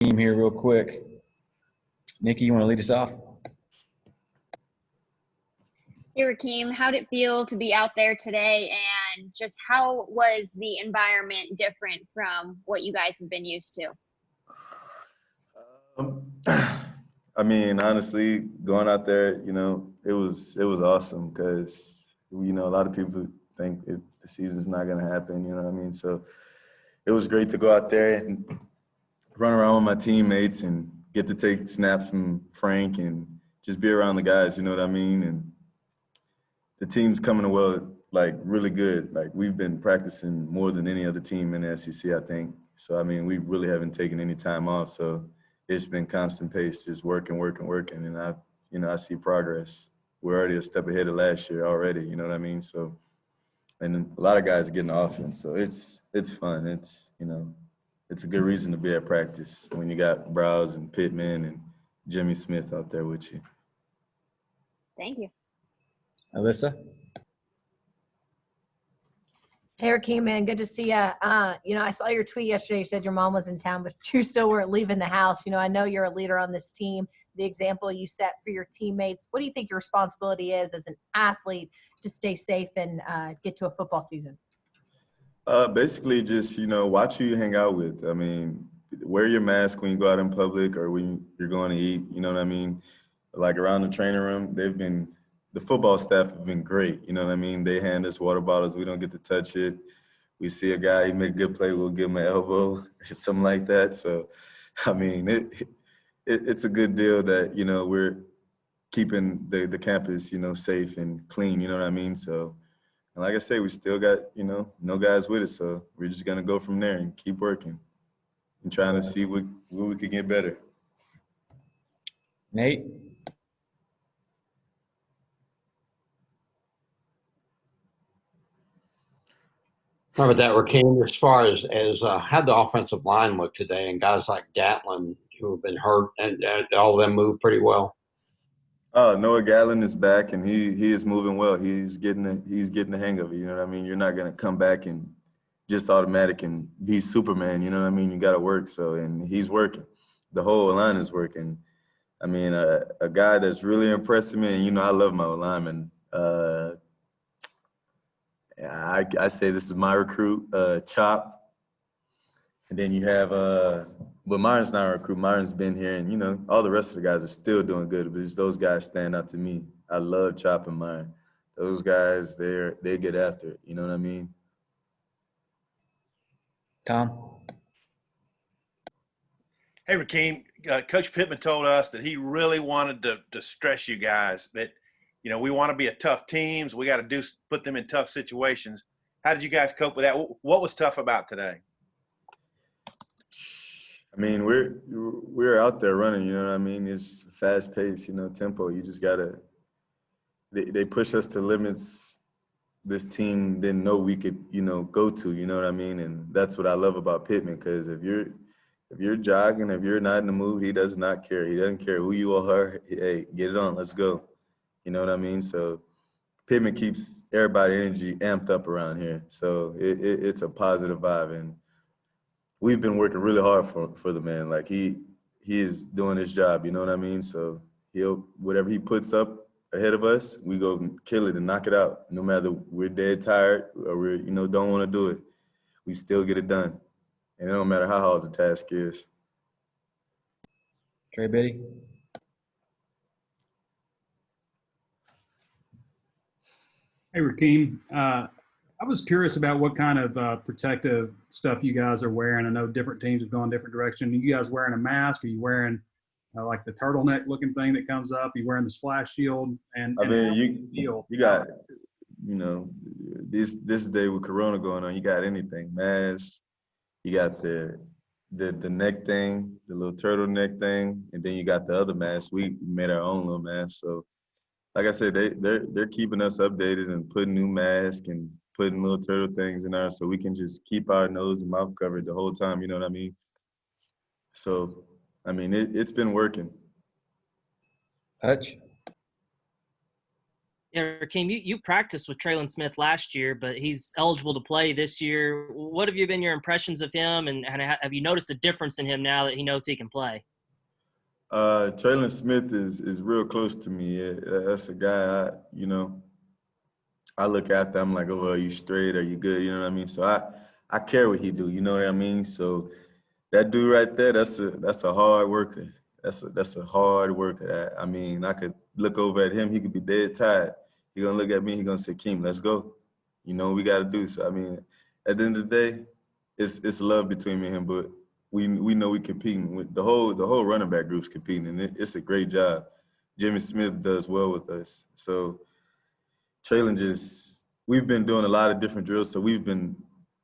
Team here real quick. Nikki, you want to lead us off? Hey, Rakeem, how did it feel to be out there today, and just how was the environment different from what you guys have been used to? I mean, honestly, going out there, it was awesome because, a lot of people think the season's not going to happen, you know what I mean? So it was great to go out there and run around with my teammates and get to take snaps from Frank and just be around the guys, you know what I mean? And the team's coming well, like, really good. Like, we've been practicing more than any other team in the SEC, I think. So, I mean, we really haven't taken any time off. So it's been constant pace, just working. And I see progress. We're already a step ahead of last year already, you know what I mean? So, and then a lot of guys are getting offense. So it's fun. It's a good reason to be at practice when you got Browse and Pittman and Jimmy Smith out there with you. Thank you. Alyssa? Hey, Rakeem, man, good to see you. I saw your tweet yesterday. You said your mom was in town, but you still weren't leaving the house. I know you're a leader on this team, the example you set for your teammates. What do you think your responsibility is as an athlete to stay safe and get to a football season? Basically just, watch who you hang out with. I mean, wear your mask when you go out in public or when you're going to eat, you know what I mean? Like around the training room, the football staff have been great, you know what I mean? They hand us water bottles, we don't get to touch it. We see a guy, he make a good play, we'll give him an elbow or something like that. So, I mean, it's a good deal that, we're keeping the campus, safe and clean, you know what I mean? So, and like I say, we still got, no guys with us. So we're just going to go from there and keep working and trying to see where we could get better. Nate? How about that, Rakeem? As far as how the offensive line look today, and guys like Gatlin who have been hurt, and all of them move pretty well. Noah Gallon is back, and he is moving well. He's getting the hang of it. You know what I mean? You're not gonna come back and just automatic and be Superman. You know what I mean? You got to work. So, and he's working. The whole line is working. I mean, a guy that's really impressed me, and I love my lineman. I say this is my recruit, Chop. And then you have, but Myron's not a recruit. Myron's been here, and, all the rest of the guys are still doing good, but it's those guys stand out to me. I love Chop and Myron. Those guys, they get after it. You know what I mean? Tom? Hey, Rakeem, Coach Pittman told us that he really wanted to stress you guys that, we want to be a tough teams. We got to put them in tough situations. How did you guys cope with that? What was tough about today? I mean, we're out there running, you know what I mean? It's fast pace, tempo. You just gotta. They push us to limits this team didn't know we could, go to. You know what I mean? And that's what I love about Pittman, because if you're jogging, if you're not in the mood, he does not care. He doesn't care who you are. Hey, get it on. Let's go. You know what I mean? So Pittman keeps everybody energy amped up around here. So it's a positive vibe, and we've been working really hard for the man. Like he is doing his job, you know what I mean? So whatever he puts up ahead of us, we go kill it and knock it out. No matter we're dead tired or we're, don't want to do it, we still get it done. And it don't matter how hard the task is. Trey Biddy? Hey, Rakeem. I was curious about what kind of protective stuff you guys are wearing. I know different teams have gone different directions. Are you guys wearing a mask? Are you wearing like the turtleneck looking thing that comes up? Are you wearing the splash shield? And I mean, you got, this day with Corona going on, you got anything. Mask, you got the neck thing, the little turtleneck thing, and then you got the other mask. We made our own little mask. So, like I said, they're keeping us updated and putting new masks and putting little turtle things in there so we can just keep our nose and mouth covered the whole time. You know what I mean? So, I mean, it's been working. Hutch? Rakeem, you practiced with Traylon Smith last year, but he's eligible to play this year. What have been your impressions of him, and have you noticed a difference in him now that he knows he can play? Traylon Smith is real close to me. Yeah, that's a guy I look after. I'm like, oh, are you straight? Are you good? You know what I mean? So I care what he do. You know what I mean? So that dude right there, that's a hard worker. That's a hard worker. I mean, I could look over at him. He could be dead tired. He gonna look at me. He gonna say, Keem, let's go. You know what we gotta do. So I mean, at the end of the day, it's love between me and him. But we know we competing with the whole running back group's competing, and it's a great job. Jimmy Smith does well with us. So Traylon we've been doing a lot of different drills. So we've been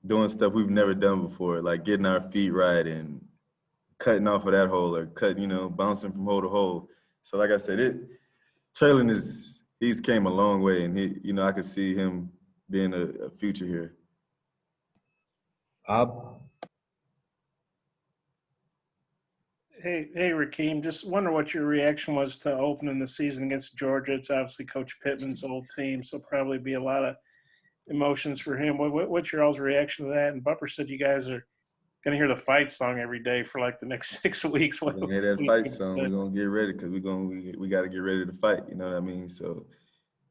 doing stuff we've never done before, like getting our feet right and cutting off of that hole or bouncing from hole to hole. So like I said, Traylon he's came a long way, and I could see him being a future here. Bob? Hey, Rakeem, just wonder what your reaction was to opening the season against Georgia. It's obviously Coach Pittman's old team, so probably be a lot of emotions for him. What's your all's reaction to that? And Bumper said you guys are going to hear the fight song every day for like the next 6 weeks. We're gonna hear that fight song. We're gonna get ready because we got to get ready to fight. You know what I mean? So,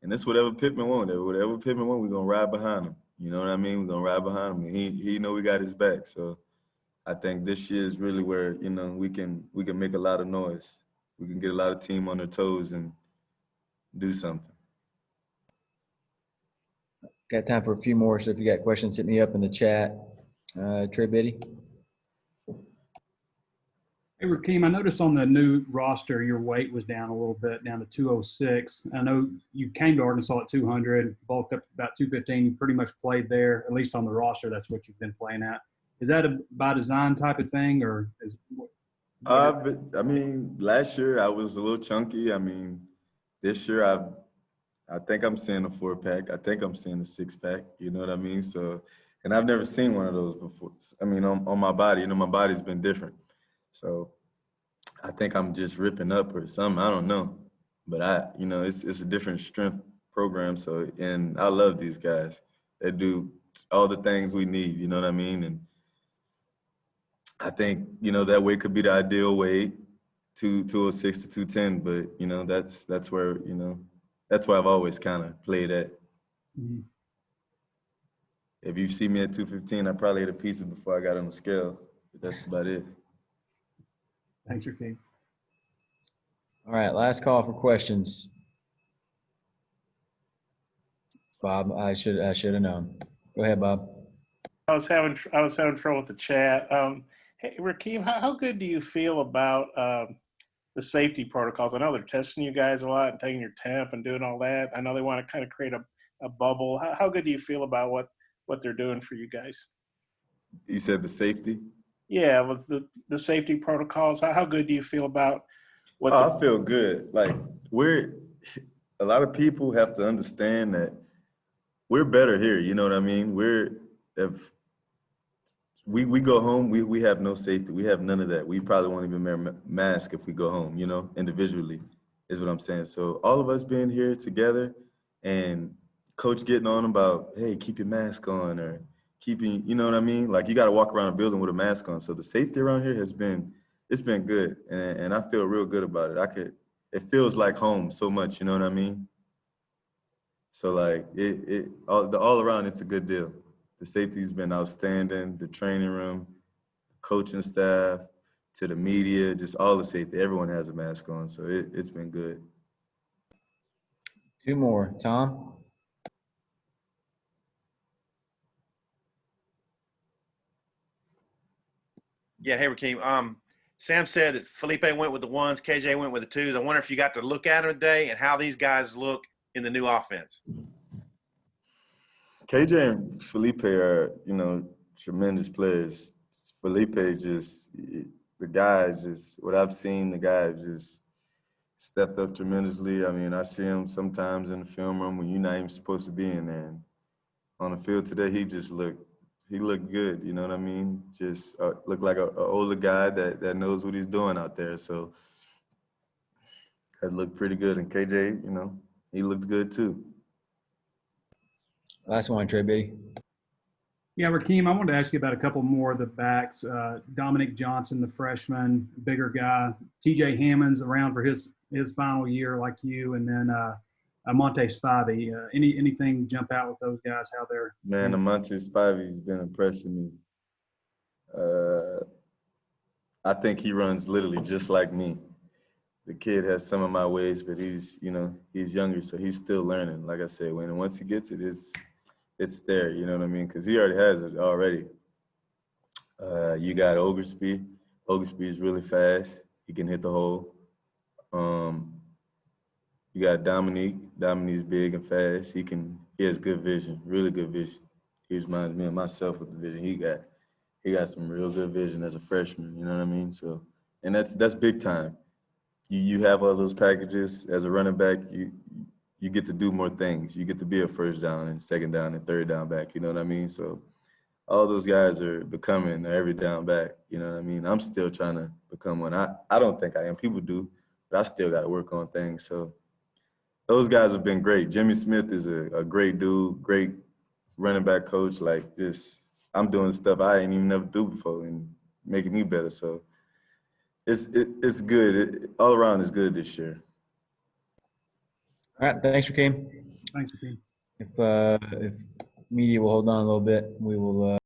and that's whatever Pittman wants. Whatever Pittman wants, we're gonna ride behind him. You know what I mean? We're gonna ride behind him, and he know we got his back. So, I think this year is really where we can make a lot of noise. We can get a lot of team on their toes and do something. Got time for a few more, so if you got questions, hit me up in the chat. Trey Biddy? Hey, Rakeem, I noticed on the new roster, your weight was down a little bit, down to 206. I know you came to Arkansas at 200, bulked up to about 215. You pretty much played there, at least on the roster. That's what you've been playing at. Is that a by design type of thing, or is? I mean, last year I was a little chunky. I mean, this year I think I'm seeing a 4-pack. I think I'm seeing a 6-pack. You know what I mean? So, and I've never seen one of those before. I mean, on my body, my body's been different. So, I think I'm just ripping up or something. I don't know, but it's a different strength program. So, and I love these guys. They do all the things we need. You know what I mean? And I think, that weight could be the ideal weight, 206 to 210, but, that's where, that's where I've always kind of played at. Mm-hmm. If you see me at 215, I probably ate a pizza before I got on the scale. But that's about it. Thanks, Rakeem. All right, last call for questions. Bob, I should have known. Go ahead, Bob. I was having trouble with the chat. Hey, Rakeem, how good do you feel about the safety protocols? I know they're testing you guys a lot and taking your temp and doing all that. I know they want to kind of create a bubble. How good do you feel about what they're doing for you guys? You said the safety? Yeah, with the safety protocols. How good do you feel about what? I feel good. Like a lot of people have to understand that we're better here. You know what I mean? If we go home, we have no safety. We have none of that. We probably won't even wear a mask if we go home, individually is what I'm saying. So all of us being here together and coach getting on about, hey, keep your mask on or keeping, you know what I mean? Like you got to walk around a building with a mask on. So the safety around here it's been good. And I feel real good about it. It feels like home so much, you know what I mean? So like all around, it's a good deal. The safety's been outstanding, the training room, the coaching staff, to the media, just all the safety. Everyone has a mask on, so it's been good. 2 more. Tom? Yeah, hey, Rakeem. Sam said that Felipe went with the 1s, KJ went with the 2s. I wonder if you got to look at them today and how these guys look in the new offense. KJ and Felipe are, tremendous players. Felipe what I've seen, the guy just stepped up tremendously. I mean, I see him sometimes in the film room when you're not even supposed to be in there. And on the field today, he looked good, you know what I mean? Just looked like an older guy that knows what he's doing out there. So that looked pretty good. And KJ, he looked good too. Last one, Trey Biddy. Yeah, Rakeem, I wanted to ask you about a couple more of the backs. Dominic Johnson, the freshman, bigger guy. TJ Hammond's around for his final year like you, and then Monte Spivey. Anything jump out with those guys, how they're – Man, Amonte Spivey's been impressing me. I think he runs literally just like me. The kid has some of my ways, but he's younger, so he's still learning. Like I said, once he gets it, it's there. You know what I mean? Because he already has it already. You got Oglesby. Oglesby is really fast. He can hit the hole. You got Dominique. Dominique's big and fast. He has good vision, really good vision. He reminds me of myself with the vision he got. He got some real good vision as a freshman. You know what I mean? So, and that's big time. You have all those packages as a running back. You get to do more things. You get to be a first down and second down and third down back. You know what I mean? So, all those guys are becoming every down back. You know what I mean? I'm still trying to become one. I don't think I am. People do, but I still got to work on things. So, those guys have been great. Jimmy Smith is a great dude, great running back coach. Like I'm doing stuff I ain't even never do before and making me better. So it's good. All around is good this year. All right. Thanks, Rakeem. – thanks, Rakeem. If media will hold on a little bit, we will